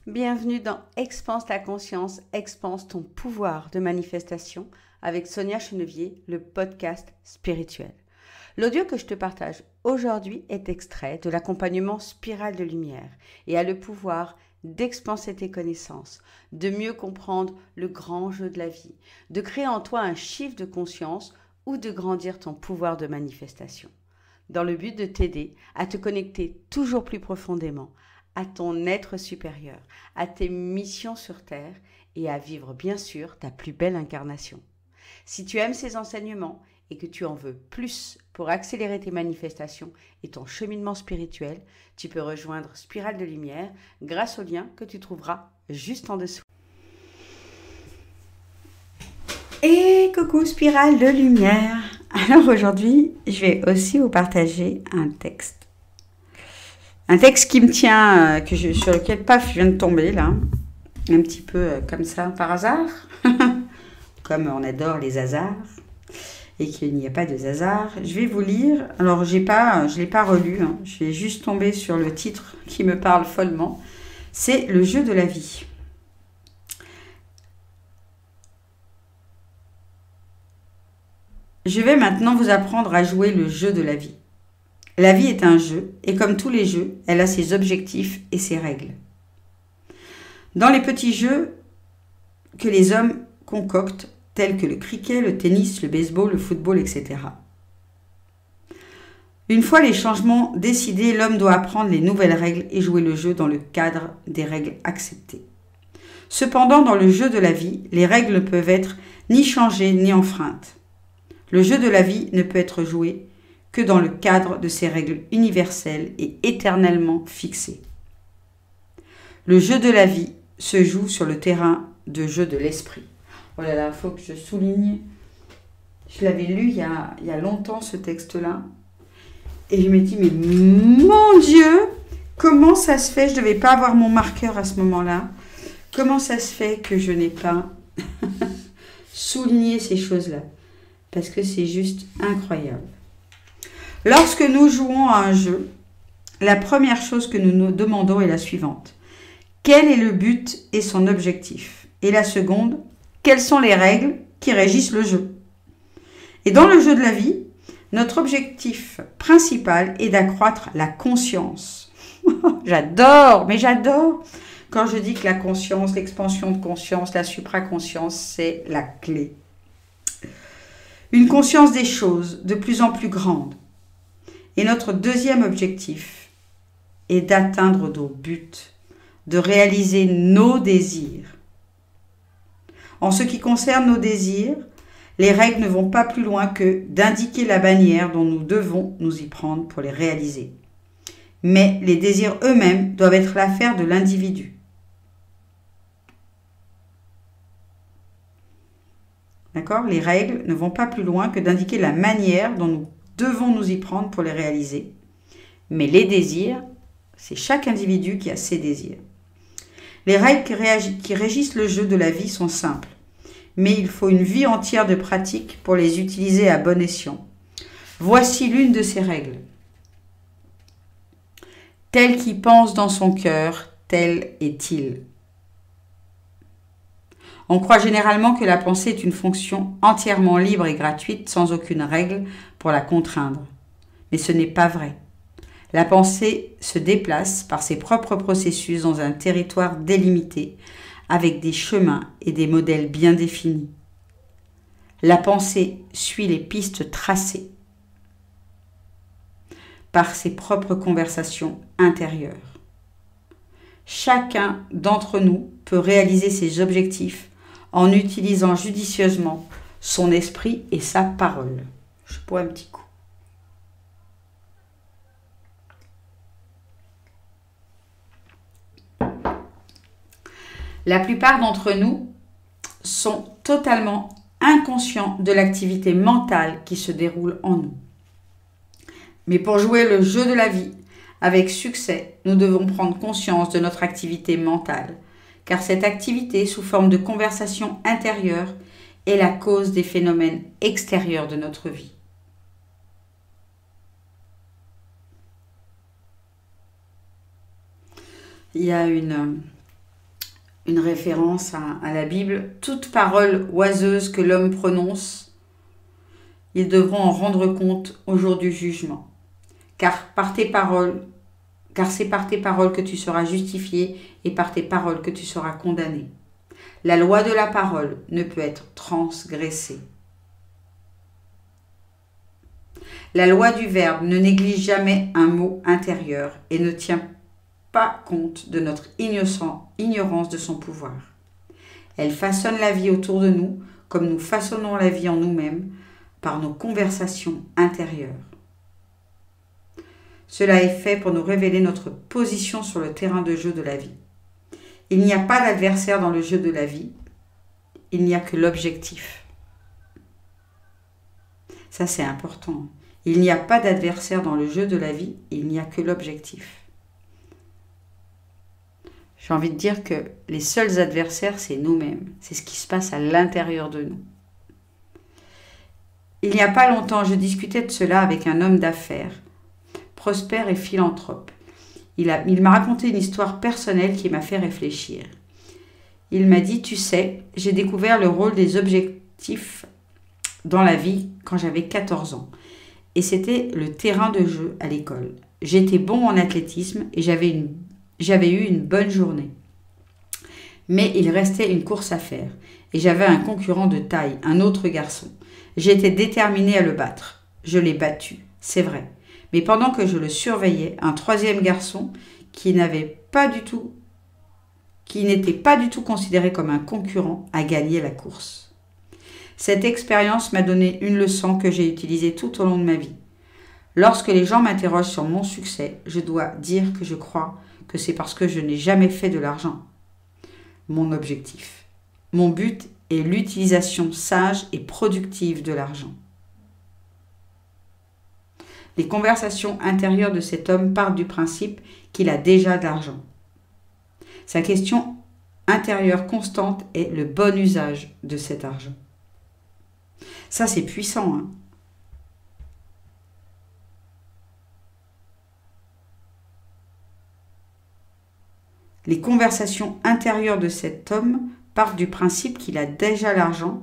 Bienvenue dans Expanse ta conscience, expanse ton pouvoir de manifestation avec Sonia Chenevier, le podcast spirituel. L'audio que je te partage aujourd'hui est extrait de l'accompagnement Spirale de Lumière et a le pouvoir d'expanser tes connaissances, de mieux comprendre le grand jeu de la vie, de créer en toi un chiffre de conscience ou de grandir ton pouvoir de manifestation, dans le but de t'aider à te connecter toujours plus profondément à ton être supérieur, à tes missions sur Terre et à vivre bien sûr ta plus belle incarnation. Si tu aimes ces enseignements et que tu en veux plus pour accélérer tes manifestations et ton cheminement spirituel, tu peux rejoindre Spirale de Lumière grâce au lien que tu trouveras juste en dessous. Et coucou Spirale de Lumière. Alors aujourd'hui, je vais aussi vous partager un texte. Un texte qui me tient, sur lequel, paf, je viens de tomber là, un petit peu comme ça, par hasard, comme on adore les hasards, et qu'il n'y a pas de hasard. Je vais vous lire, alors je ne l'ai pas relu, je vais juste tomber sur le titre qui me parle follement, c'est Le jeu de la vie. Je vais maintenant vous apprendre à jouer le jeu de la vie. La vie est un jeu, et comme tous les jeux, elle a ses objectifs et ses règles. Dans les petits jeux que les hommes concoctent, tels que le cricket, le tennis, le baseball, le football, etc. Une fois les changements décidés, l'homme doit apprendre les nouvelles règles et jouer le jeu dans le cadre des règles acceptées. Cependant, dans le jeu de la vie, les règles ne peuvent être ni changées ni enfreintes. Le jeu de la vie ne peut être joué que dans le cadre de ces règles universelles et éternellement fixées. Le jeu de la vie se joue sur le terrain de jeu de l'esprit. Oh là là, il faut que je souligne. Je l'avais lu il y a longtemps, ce texte-là. Et je me dis, mais mon Dieu, comment ça se fait? Je ne devais pas avoir mon marqueur à ce moment-là. Comment ça se fait que je n'ai pas souligné ces choses-là? Parce que c'est juste incroyable. Lorsque nous jouons à un jeu, la première chose que nous nous demandons est la suivante. Quel est le but et son objectif? Et la seconde, quelles sont les règles qui régissent le jeu? Et dans le jeu de la vie, notre objectif principal est d'accroître la conscience. J'adore quand je dis que la conscience, l'expansion de conscience, la supraconscience, c'est la clé. Une conscience des choses de plus en plus grande. Et notre deuxième objectif est d'atteindre nos buts, de réaliser nos désirs. En ce qui concerne nos désirs, les règles ne vont pas plus loin que d'indiquer la manière dont nous devons nous y prendre pour les réaliser. Mais les désirs eux-mêmes doivent être l'affaire de l'individu. D'accord? Les règles ne vont pas plus loin que d'indiquer la manière dont nous devons nous y prendre pour les réaliser. Mais les désirs, c'est chaque individu qui a ses désirs. Les règles qui régissent le jeu de la vie sont simples, mais il faut une vie entière de pratique pour les utiliser à bon escient. Voici l'une de ces règles. Tel qui pense dans son cœur, tel est-il. On croit généralement que la pensée est une fonction entièrement libre et gratuite, sans aucune règle pour la contraindre. Mais ce n'est pas vrai. La pensée se déplace par ses propres processus dans un territoire délimité, avec des chemins et des modèles bien définis. La pensée suit les pistes tracées par ses propres conversations intérieures. Chacun d'entre nous peut réaliser ses objectifs en utilisant judicieusement son esprit et sa parole. Je bois un petit coup. La plupart d'entre nous sont totalement inconscients de l'activité mentale qui se déroule en nous. Mais pour jouer le jeu de la vie avec succès, nous devons prendre conscience de notre activité mentale, car cette activité, sous forme de conversation intérieure, est la cause des phénomènes extérieurs de notre vie. Il y a une une référence à la Bible. Toute parole oiseuse que l'homme prononce, ils devront en rendre compte au jour du jugement. Car c'est par tes paroles que tu seras justifié et par tes paroles que tu seras condamné. La loi de la parole ne peut être transgressée. La loi du verbe ne néglige jamais un mot intérieur et ne tient pas compte de notre ignorance de son pouvoir. Elle façonne la vie autour de nous comme nous façonnons la vie en nous-mêmes par nos conversations intérieures. Cela est fait pour nous révéler notre position sur le terrain de jeu de la vie. Il n'y a pas d'adversaire dans le jeu de la vie, il n'y a que l'objectif. Ça, c'est important. Il n'y a pas d'adversaire dans le jeu de la vie, il n'y a que l'objectif. J'ai envie de dire que les seuls adversaires, c'est nous-mêmes. C'est ce qui se passe à l'intérieur de nous. Il n'y a pas longtemps, je discutais de cela avec un homme d'affaires, prospère et philanthrope. Il m'a raconté une histoire personnelle qui m'a fait réfléchir. Il m'a dit, tu sais, j'ai découvert le rôle des objectifs dans la vie quand j'avais 14 ans. Et c'était le terrain de jeu à l'école. J'étais bon en athlétisme et j'avais eu une bonne journée. Mais il restait une course à faire. Et j'avais un concurrent de taille, un autre garçon. J'étais déterminée à le battre. Je l'ai battu, c'est vrai. Mais pendant que je le surveillais, un troisième garçon qui n'était pas du tout considéré comme un concurrent a gagné la course. Cette expérience m'a donné une leçon que j'ai utilisée tout au long de ma vie. Lorsque les gens m'interrogent sur mon succès, je dois dire que je crois que c'est parce que je n'ai jamais fait de l'argent mon objectif. Mon but est l'utilisation sage et productive de l'argent. Les conversations intérieures de cet homme partent du principe qu'il a déjà de l'argent. Sa question intérieure constante est le bon usage de cet argent. Ça, c'est puissant, hein. Les conversations intérieures de cet homme partent du principe qu'il a déjà l'argent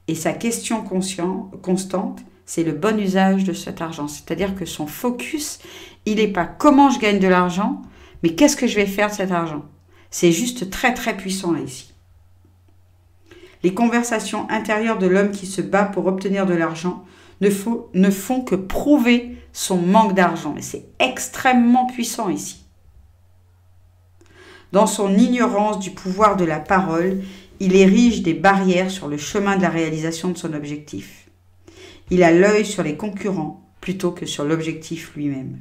et sa question constante, c'est le bon usage de cet argent. C'est-à-dire que son focus, il n'est pas comment je gagne de l'argent, mais qu'est-ce que je vais faire de cet argent. C'est juste très très puissant là ici. Les conversations intérieures de l'homme qui se bat pour obtenir de l'argent ne font que prouver son manque d'argent. Et c'est extrêmement puissant ici. Dans son ignorance du pouvoir de la parole, il érige des barrières sur le chemin de la réalisation de son objectif. Il a l'œil sur les concurrents plutôt que sur l'objectif lui-même.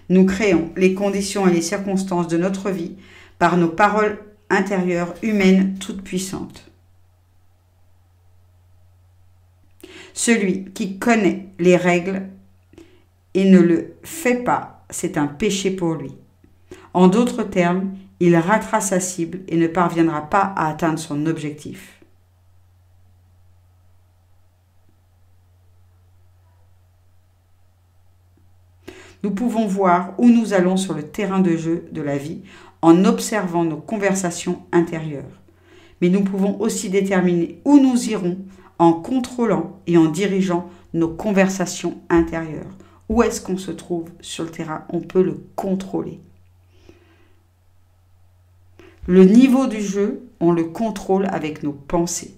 Nous créons les conditions et les circonstances de notre vie par nos paroles intérieures humaines toutes puissantes. Celui qui connaît les règles et ne le fait pas, c'est un péché pour lui. En d'autres termes, il ratera sa cible et ne parviendra pas à atteindre son objectif. Nous pouvons voir où nous allons sur le terrain de jeu de la vie en observant nos conversations intérieures. Mais nous pouvons aussi déterminer où nous irons en contrôlant et en dirigeant nos conversations intérieures. Où est-ce qu'on se trouve sur le terrain? On peut le contrôler. Le niveau du jeu, on le contrôle avec nos pensées,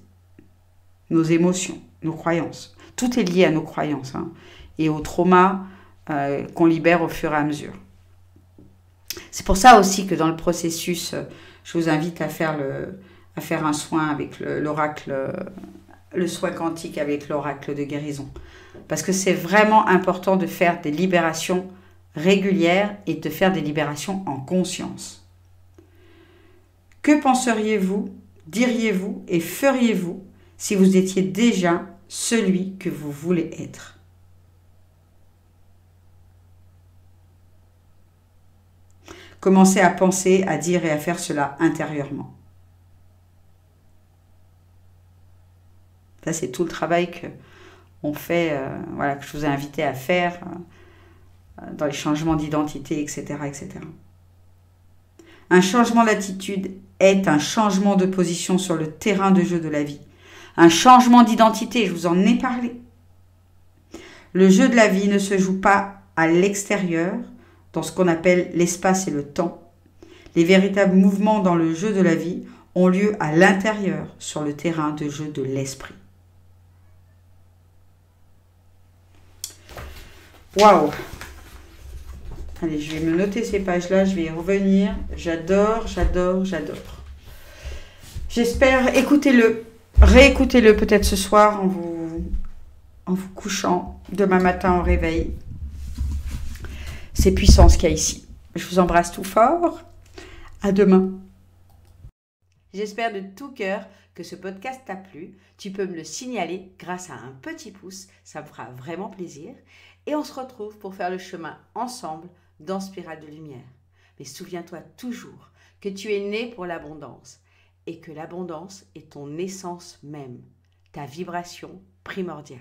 nos émotions, nos croyances. Tout est lié à nos croyances et au trauma qu'on libère au fur et à mesure. C'est pour ça aussi que dans le processus, je vous invite à faire un soin avec l'oracle, le soin quantique avec l'oracle de guérison. Parce que c'est vraiment important de faire des libérations régulières et de faire des libérations en conscience. Que penseriez-vous, diriez-vous et feriez-vous si vous étiez déjà celui que vous voulez être? Commencez à penser, à dire et à faire cela intérieurement. Ça, c'est tout le travail qu'on fait, que je vous ai invité à faire dans les changements d'identité, etc., etc. Un changement d'attitude est un changement de position sur le terrain de jeu de la vie. Un changement d'identité, je vous en ai parlé. Le jeu de la vie ne se joue pas à l'extérieur, dans ce qu'on appelle l'espace et le temps. Les véritables mouvements dans le jeu de la vie ont lieu à l'intérieur, sur le terrain de jeu de l'esprit. Waouh! Allez, je vais me noter ces pages-là, je vais y revenir. J'adore, j'adore, j'adore. J'espère, écoutez-le, réécoutez-le peut-être ce soir en vous couchant, demain matin au réveil. C'est puissant ce qu'il y a ici. Je vous embrasse tout fort. À demain. J'espère de tout cœur que ce podcast t'a plu. Tu peux me le signaler grâce à un petit pouce, ça me fera vraiment plaisir. Et on se retrouve pour faire le chemin ensemble dans Spirale de Lumière. Mais souviens-toi toujours que tu es né pour l'abondance et que l'abondance est ton essence même, ta vibration primordiale.